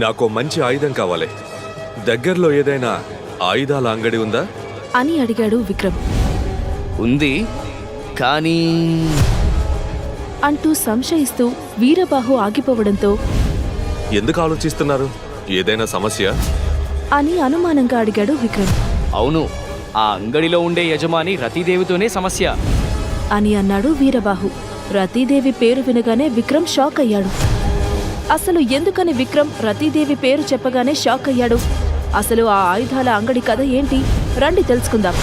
నాకు మంచి ఆయుధం కావాలి. దగ్గరలో ఏదైనా ఆయుధాల అంగడి ఉందా అని అడిగాడు విక్రమ్. ఉంది, కానీ అంటూ సంశయిస్తూ వీరబాహు ఆగిపోవడంతో ఎందుకు ఆలోచిస్తున్నారు? ఏదైనా సమస్య అని అనుమానంగా అడిగాడు విక్రమ్. అవును, ఆ అంగడిలో ఉండే యజమాని రతీదేవితోనే సమస్య అని అన్నాడు వీరబాహు. రతీదేవి పేరు వినగానే విక్రమ్ షాక్ అయ్యాడు. అసలు ఎందుకని విక్రమ్ రతీదేవి పేరు చెప్పగానే షాక్ అయ్యాడు? అసలు ఆ ఆయుధాల అంగడి కథ ఏంటి? రండి తెలుసుకుందాం.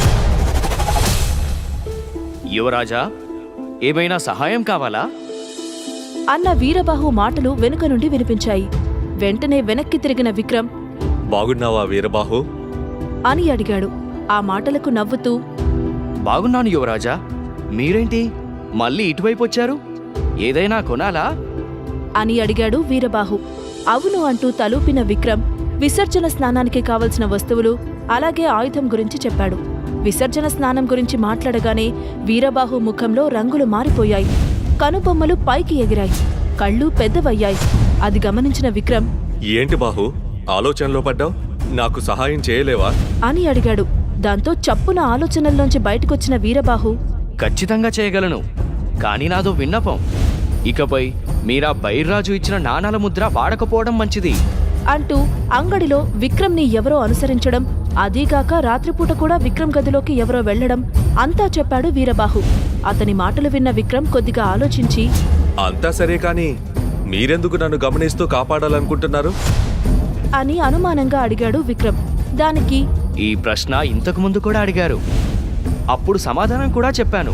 యువరాజా, ఏమైనా సహాయం కావాలా? అన్న వీరబాహు మాటలు వెనుక నుండి వినిపించాయి. వెంటనే వెనక్కి తిరిగిన విక్రమ్ బాగున్నావా వీరబాహు అని అడిగాడు. ఆ మాటలకు నవ్వుతూ బాగున్నాను యువరాజా. మీరేంటి మళ్ళీ ఇటువైపు వచ్చారు? ఏదైనా కొనాలా అని అడిగాడు వీరబాహు. అవును అంటూ తలూపిన విక్రమ్ విసర్జన స్నానానికి కావలసిన వస్తువులు అలాగే ఆయుధం గురించి చెప్పాడు. విసర్జన స్నానం గురించి మాట్లాడగానే వీరబాహు ముఖంలో రంగులు మారిపోయాయి. కనుబొమ్మలు పైకి ఎగిరాయి, కళ్ళు పెద్దవయ్యాయి. అది గమనించిన విక్రమ్ ఏంటి బాహు, ఆలోచనలో పడ్డావు? నాకు సహాయం చేయలేవా అని అడిగాడు. దాంతో చప్పున ఆలోచనల్లోంచి బయటకొచ్చిన వీరబాహు ఖచ్చితంగా చేయగలను, కానీ నాదో విన్నపం. ఇకపై మీరా బైర్రాజు ఇచ్చిన నాణాల ముద్ర వాడకపోవడం మంచిది అంటూ అంగడిలో విక్రమ్ని ఎవరో అనుసరించడం, అదీగాక రాత్రిపూట కూడా విక్రమ్ గదిలోకి ఎవరో వెళ్లడం అంతా చెప్పాడు వీరబాహు. అతని మాటలు విన్న విక్రమ్ కొద్దిగా ఆలోచించి అంతా సరే కానీ మీరెందుకు నన్ను గమనిస్తూ కాపాడాలనుకుంటున్నారు అని అనుమానంగా అడిగాడు విక్రమ్. దానికి ఈ ప్రశ్న ఇంతకు ముందు కూడా అడిగారు, అప్పుడు సమాధానం కూడా చెప్పాను.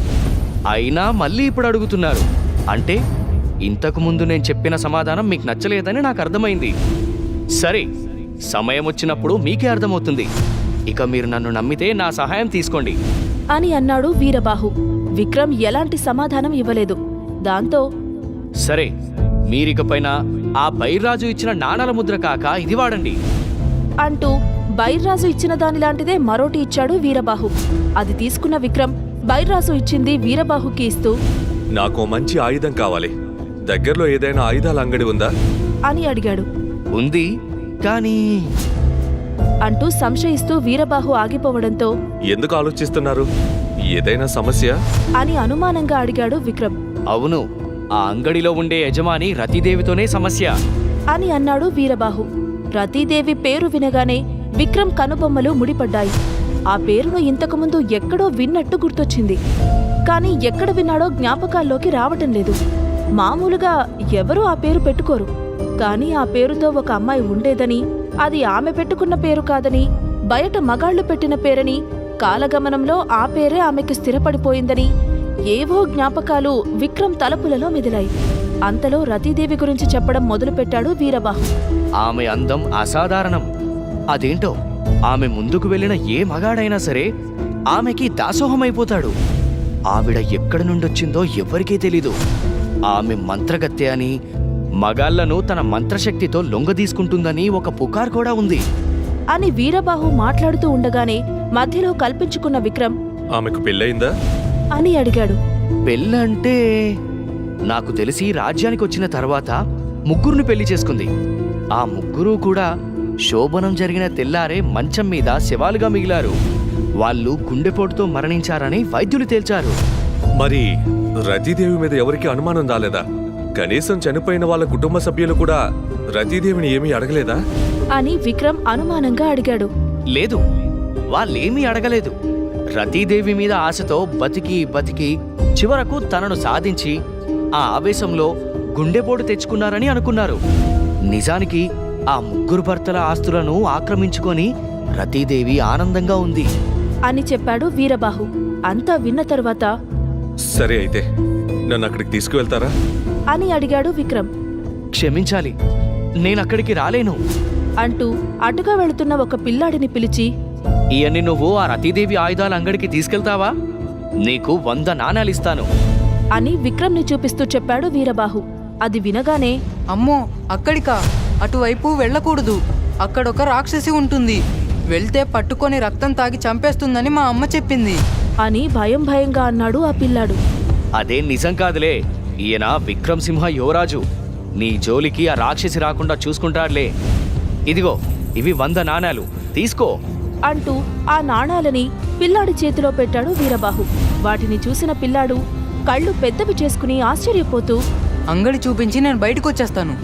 అయినా మళ్ళీ ఇప్పుడు అడుగుతున్నారు అంటే ఇంతకు ముందు నేను చెప్పిన సమాధానం మీకు నచ్చలేదని నాకు అర్థమైంది. సరే, సమయం వచ్చినప్పుడు మీకే అర్థమవుతుంది. ఇక మీరు నన్ను నమ్మితే నా సహాయం తీసుకోండి అని అన్నాడు వీరబాహు. విక్రమ్ ఎలాంటి సమాధానం ఇవ్వలేదు. దాంతో సరే, మీరికపైన ఆ బైర్రాజు ఇచ్చిన నాణాల ముద్ర కాక ఇది వాడండి అంటూ బైర్రాజు ఇచ్చిన దానిలాంటిదే మరోటి ఇచ్చాడు వీరబాహు. అది తీసుకున్న విక్రమ్ బైర్రాజు ఇచ్చింది వీరబాహుకి ఇస్తూ నాకు మంచి ఆయుధం కావాలి. దగ్గరలో ఏదైనా ఆయుధాల అంగడి ఉందా అని అడిగాడు. ఉంది, కానీ అంటూ సంశయిస్తూ వీరబాహు ఆగిపోవడంతో ఎందుకు ఆలోచిస్తున్నారు? ఏదైనా సమస్య అని అనుమానంగా అడిగాడు విక్రమ్. అవును, ఆ అంగడిలో ఉండే యజమాని రతీదేవితోనే సమస్య అని అన్నాడు వీరబాహు. రతీదేవి పేరు వినగానే విక్రమ్ కనుబొమ్మలు ముడిపడ్డాయి. ఆ పేరును ఇంతకుముందు ఎక్కడో విన్నట్టు గుర్తొచ్చింది. కాని ఎక్కడ విన్నాడో జ్ఞాపకాల్లోకి రావటం లేదు. మామూలుగా ఎవరూ ఆ పేరు పెట్టుకోరు. కాని ఆ పేరుతో ఒక అమ్మాయి ఉండేదని, అది ఆమె పెట్టుకున్న పేరు కాదని, బయట మగాళ్లు పెట్టిన పేరని, కాలగమనంలో ఆ పేరే ఆమెకు స్థిరపడిపోయిందని ఏవో జ్ఞాపకాలు విక్రమ్ తలపులలో మెదిలాయి. అంతలో రతీదేవి గురించి చెప్పడం మొదలుపెట్టాడు వీరబాహు. ఆమె అందం అసాధారణం. అదేంటో ఆమె ముందుకు వెళ్ళిన ఏ మగాడైనా సరే ఆమెకి దాసోహమైపోతాడు. ఆవిడ ఎక్కడి నుండొచ్చిందో ఎవ్వరికీ తెలీదు. ఆమె మంత్రగత్తె అని, మగాళ్లను తన మంత్రశక్తితో లొంగదీసుకుంటుందని ఒక పుకార్ కూడా ఉంది అని వీరబాహు మాట్లాడుతూ ఉండగానే మధ్యలో కల్పించుకున్న విక్రమ్ ఆమెకు పెళ్ళయిందా అని అడిగాడు. పెళ్ళంటే నాకు తెలిసి రాజ్యానికి వచ్చిన తర్వాత ముగ్గురుని పెళ్లి చేసుకుంది. ఆ ముగ్గురు కూడా శోభనం జరిగిన తెల్లారే మంచం మీద శవాలుగా మిగిలారు. వాళ్ళు గుండెపోటుతో మరణించారని వైద్యులు తేల్చారు. మరి రతీదేవి మీద ఎవరికి అనుమానం రాలేదా? కనీసం చనిపోయిన వాళ్ళ కుటుంబ సభ్యులు కూడా రతీదేవిని ఏమీ అడగలేదా అని విక్రమ్ అనుమానంగా అడిగాడు. లేదు, వాళ్ళేమీ అడగలేదు. రతీదేవి మీద ఆశతో బతికి బతికి చివరకు తనను సాధించి ఆ ఆవేశంలో గుండెపోటు తెచ్చుకున్నారని అనుకున్నారు. నిజానికి ఆ ముగ్గురు భర్తల ఆస్తులను ఆక్రమించుకొని రతీదేవి ఆనందంగా ఉంది అని చెప్పాడు వీరబాహు. అంతా విన్న తరువాత సరే అయితే నన్ను అక్కడికి తీసుకువెళ్తారా అని అడిగాడు విక్రమ్. క్షమించాలి, నేనక్కడికి రాలేను అంటూ అటుగా వెళుతున్న ఒక పిల్లాడిని పిలిచి ఇవన్నీ నువ్వు ఆ రతీదేవి ఆయుధాల అంగడికి తీసుకెళ్తావా? నీకు 100 నాణాలిస్తాను అని విక్రమ్ని చూపిస్తూ చెప్పాడు వీరబాహు. అది వినగానే అమ్మో, అక్కడికా? అటువైపు వెళ్ళకూడదు. అక్కడొక రాక్షసి ఉంటుంది. వెళ్తే పట్టుకొని రక్తం తాగి చంపేస్తుందని మా అమ్మ చెప్పింది అని భయం భయంగా అన్నాడు ఆ పిల్లాడు. అదేం నిజం కాదులే. ఈయన విక్రమ్ సింహ యువరాజు. నీ జోలికి ఆ రాక్షసి రాకుండా చూసుకుంటాడులే. ఇదిగో ఇవి 100 నాణాలు తీసుకో అంటూ ఆ నాణాలని పిల్లాడి చేతిలో పెట్టాడు వీరబాహు. వాటిని చూసిన పిల్లాడు కళ్ళు పెద్దవి చేసుకుని ఆశ్చర్యపోతూ అంగడి చూపించి నేను బయటకు వచ్చేస్తాను.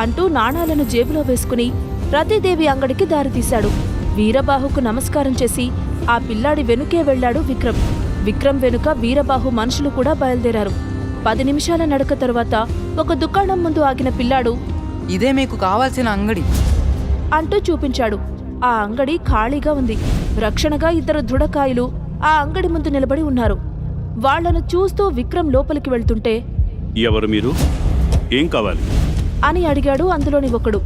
అంటూ నాణాలను జేబులో వేసుకుని రతీదేవి అంగడికి దారితీశాడు. వీరబాహుకు నమస్కారం చేసి ఆ పిల్లాడి వెనుకే వెళ్లాడు విక్రమ్. విక్రమ్ వెనుక వీరబాహు మనుషులు కూడా బయలుదేరారు. 10 నిమిషాల నడక తరువాత ఒక దుకాణం ముందు ఆగిన పిల్లాడు ఇదే మీకు కావాల్సిన అంగడి అంటూ చూపించాడు. ఆ అంగడి ఖాళీగా ఉంది. రక్షణగా 2 దృఢకాయలు ఆ అంగడి ముందు నిలబడి ఉన్నారు. వాళ్లను చూస్తూ విక్రమ్ లోపలికి వెళ్తుంటే ఎవరు మీరు? ఏం కావాలి? అని అడిగాడు అందులోని ఒకడు.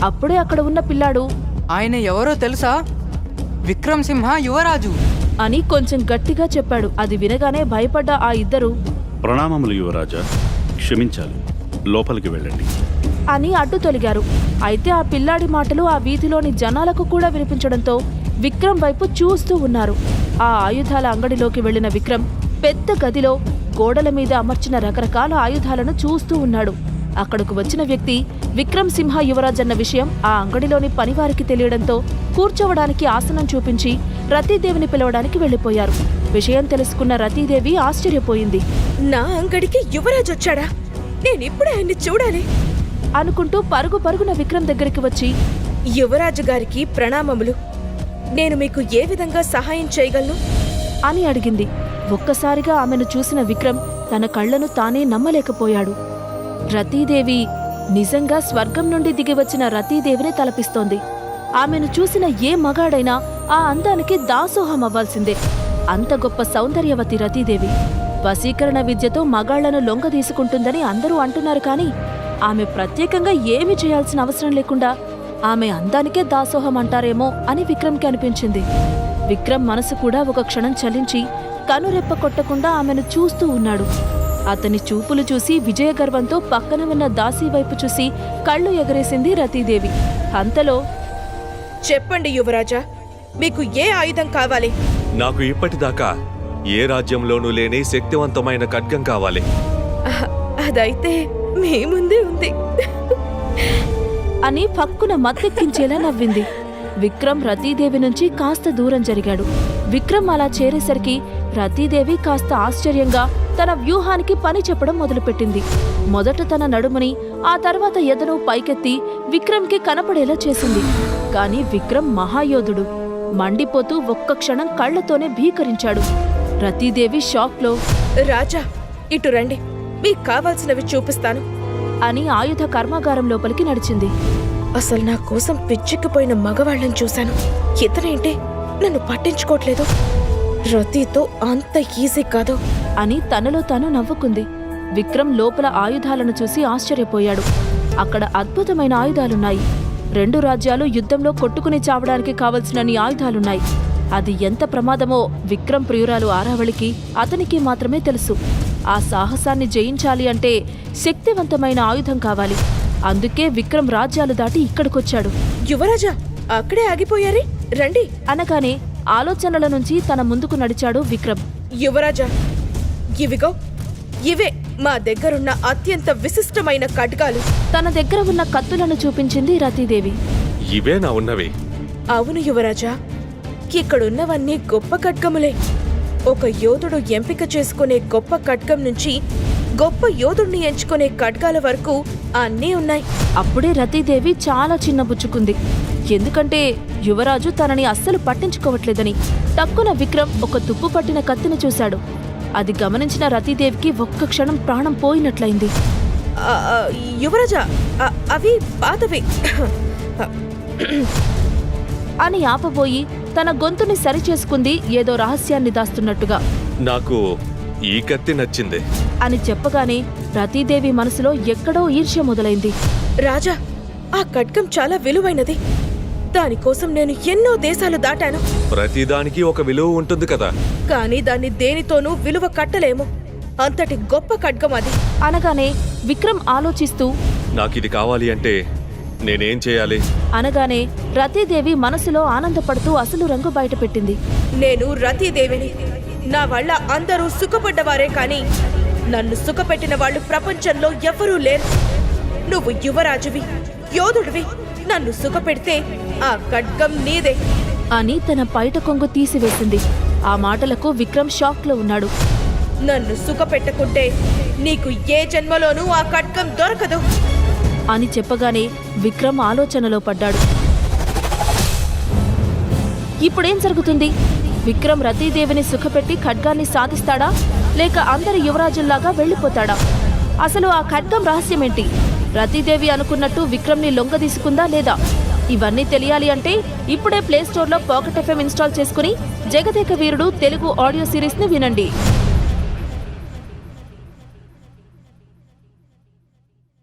అప్పుడే అక్కడ ఉన్న పిల్లాడు ఆయన ఎవరో తెలుసా? విక్రమ్ సింహ యువరాజు అని కొంచెం గట్టిగా చెప్పాడు. అది వినగానే భయపడ్డ ఆ 2 ప్రణామములు యువరాజా, క్షమించాలి, లోపలికి వెళ్ళండి అని అడ్డు తొలిగారు. అయితే ఆ పిల్లాడి మాటలు ఆ వీధిలోని జనాలకు కూడా వినిపించడంతో విక్రమ్ వైపు చూస్తూ ఉన్నారు. ఆ ఆయుధాల అంగడిలోకి వెళ్లిన విక్రమ్ పెద్ద గదిలో గోడల మీద అమర్చిన రకరకాల ఆయుధాలను చూస్తూ ఉన్నాడు. అక్కడకు వచ్చిన వ్యక్తి విక్రమ్ సింహ యువరాజ్ అన్న విషయం ఆ అంగడిలోని పనివారికి తెలియడంతో కూర్చోవడానికి ఆసనం చూపించి రతీదేవిని పిలవడానికి వెళ్లిపోయారు. విషయం తెలుసుకున్న రతీదేవి ఆశ్చర్యపోయింది. నా అంగడికి యువరాజ్ వచ్చాడా? నేనిప్పుడే ఆయన్ని చూడాలి అనుకుంటూ పరుగున విక్రమ్ దగ్గరికి వచ్చి యువరాజు గారికి ప్రణామములు. నేను మీకు ఏ విధంగా సహాయం చేయగలను అని అడిగింది. ఒక్కసారిగా ఆమెను చూసిన విక్రమ్ తన కళ్లను తానే నమ్మలేకపోయాడు. రతీదేవి నిజంగా స్వర్గం నుండి దిగివచ్చిన రతీదేవిని తలపిస్తోంది. ఆమెను చూసిన ఏ మగాడైనా ఆ అందానికి దాసోహం అవ్వాల్సిందే. అంత గొప్ప సౌందర్యవతి రతీదేవి. వశీకరణ విద్యతో మగాళ్లను లొంగదీసుకుంటుందని అందరూ అంటున్నారు, కానీ ఆమె ప్రత్యేకంగా ఏమీ చేయాల్సిన అవసరం లేకుండా ఆమె అందానికే దాసోహం అంటారేమో అని విక్రమ్కి అనిపించింది. విక్రమ్ మనసు కూడా ఒక క్షణం చలించి కనురెప్ప కొట్టకుండా ఆమెను చూస్తూ ఉన్నాడు. అతని చూపులు చూసి విజయగర్వంతో పక్కన ఉన్న దాసీ వైపు చూసి కళ్ళు ఎగరేసింది రతీదేవి. అంతలో చెప్పండి యువరాజా, మీకు ఏ ఆయుధం కావాలి? నాకు ఇప్పటిదాకా ఏ రాజ్యంలోనూ లేని శక్తివంతమైన ఖడ్గం కావాలి. అదైతే మీ ముందే ఉంది అని పక్కున మత్తెక్కించేలా నవ్వింది. విక్రమ్ రతీదేవి నుంచి కాస్త దూరం జరిగాడు. విక్రమ్ అలా చేరేసరికి రతీదేవి కాస్త ఆశ్చర్యంగా తన వ్యూహానికి పని చెప్పడం మొదలుపెట్టింది. మొదట తన నడుముని, ఆ తర్వాత ఎదను పైకెత్తి విక్రమ్కి కనపడేలా చేసింది. కాని విక్రమ్ మహాయోధుడు. మండిపోతూ ఒక్క క్షణం కళ్లతోనే భీకరించాడు. రతీదేవి షాక్లో రాజా, ఇటు రండి, మీకు కావాల్సినవి చూపిస్తాను అని ఆయుధ కర్మాగారం లోపలికి నడిచింది. అసలు నా కోసం పిచ్చెక్కిపోయిన మగవాళ్ళని చూశాను. ఇతనేంటి నన్ను పట్టించుకోవట్లేదు? రతీతో అంత ఈజీ కాదు అని తనలో తాను నవ్వుకుంది. విక్రమ్ లోపల ఆయుధాలను చూసి ఆశ్చర్యపోయాడు. అక్కడ అద్భుతమైన ఆయుధాలున్నాయి. 2 రాజ్యాలు యుద్ధంలో కొట్టుకుని చావడానికి కావలసినన్ని ఆయుధాలున్నాయి. అది ఎంత ప్రమాదమో విక్రమ్ ప్రియురాలు ఆరావళికి, అతనికి మాత్రమే తెలుసు. ఆ సాహసాన్ని జయించాలి అంటే శక్తివంతమైన ఆయుధం కావాలి. అందుకే విక్రమ్ రాజ్యాలు దాటి ఇక్కడికొచ్చాడు. యువరాజా, అక్కడే ఆగిపోయారే, రండి అనగానే ఆలోచనల నుంచి తన ముందుకు నడిచాడు విక్రమ్. యువరాజా, ఇవిగో ఇవే మా దగ్గరున్న అత్యంత విశిష్టమైన ఖడ్గాలు. తన దగ్గర ఉన్న కత్తులను చూపించింది రతీదేవి. ఇవేనా ఉన్నవి? అవును యువరాజా, ఇక్కడున్నవన్నీ గొప్ప ఖడ్గములే. ఒక యోధుడు ఎంపిక చేసుకునే గొప్ప ఖడ్గం నుంచి గొప్ప యోధుడిని ఎంచుకునే ఖడ్గాల వరకు అన్నీ ఉన్నాయి. అప్పుడే రతీదేవి చాలా చిన్నబుచ్చుకుంది. ఎందుకంటే యువరాజు తనని అస్సలు పట్టించుకోవట్లేదని. టక్కున విక్రమ్ ఒక తుప్పు పట్టిన కత్తిని చూశాడు. అది గమనించిన రతీదేవికి ఒక్క క్షణం ప్రాణం పోయినట్లయింది. యువరాజా, అవి పాతవి అని ఆపబోయి తన గొంతుని సరిచేసుకుంది, ఏదో రహస్యాన్ని దాస్తున్నట్టుగా. నాకు ఈ కత్తి నచ్చింది అని చెప్పగానే రతీదేవి మనసులో ఎక్కడో ఈర్ష్య మొదలైంది. రాజా, ఆ ఖడ్గం చాలా విలువైనది. దానికోసం నేను ఎన్నో దేశాలు దాటాను. ప్రతిదానికి ఒక విలువ ఉంటుంది కదా. కానీ దాన్ని దేనితోనూ విలువ కట్టలేము. అంతటి గొప్ప ఖడ్గం అది అనగానే విక్రమ్ ఆలోచిస్తూ నాకిది కావాలి అంటే నేనేం చేయాలి అనగానే రతీదేవి మనసులో ఆనందపడుతూ అసలు రంగు బయటపెట్టింది. నేను రతీదేవిని. నా వల్ల అందరూ సుఖపడ్డవారే, కానీ నన్ను సుఖపెట్టిన వాళ్ళు ప్రపంచంలో ఎవ్వరూ లేరు. నువ్వు యువరాజువి, యోధుడివి. నన్ను సుఖపెడితే ఆ ఖడ్గం నీదే. అని తన పైట కొంగు తీసివేసింది. ఆ మాటలకు విక్రమ్ షాక్లో ఉన్నాడు. నన్ను సుఖపెట్టకుంటే నీకు ఏ జన్మలోనూ ఆ ఖడ్గం దొరకదు అని చెప్పగానే విక్రమ్ ఆలోచనలో పడ్డాడు. ఇప్పుడేం జరుగుతుంది? విక్రమ్ రతీదేవిని సుఖపెట్టి ఖడ్గాన్ని సాధిస్తాడా, లేక అందరి యువరాజుల్లాగా వెళ్ళిపోతాడా? అసలు ఆ ఖడ్గం రహస్యమేంటి? రతీదేవి అనుకున్నట్టు విక్రమ్ని లొంగదీసుకుందా లేదా? ఇవన్నీ తెలియాలి అంటే ఇప్పుడే ప్లేస్టోర్లో పాకెట్ FM ఇన్స్టాల్ చేసుకుని జగదేక వీరుడు తెలుగు ఆడియో సిరీస్ని వినండి.